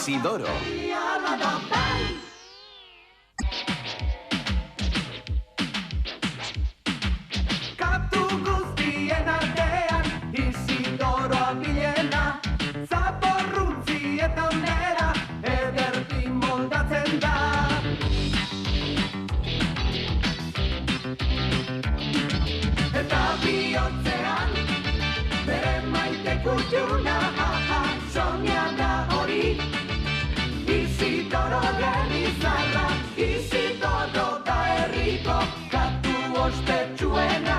Isidoro. Katu guztien artean Isidoro abilena, zaporruntzietan nera ederki moldatzen da. Eta bihotzean bere maite kutxuna, soña da hori. Isidoro genizarra, Isidoro da herriko katu ospetsuena.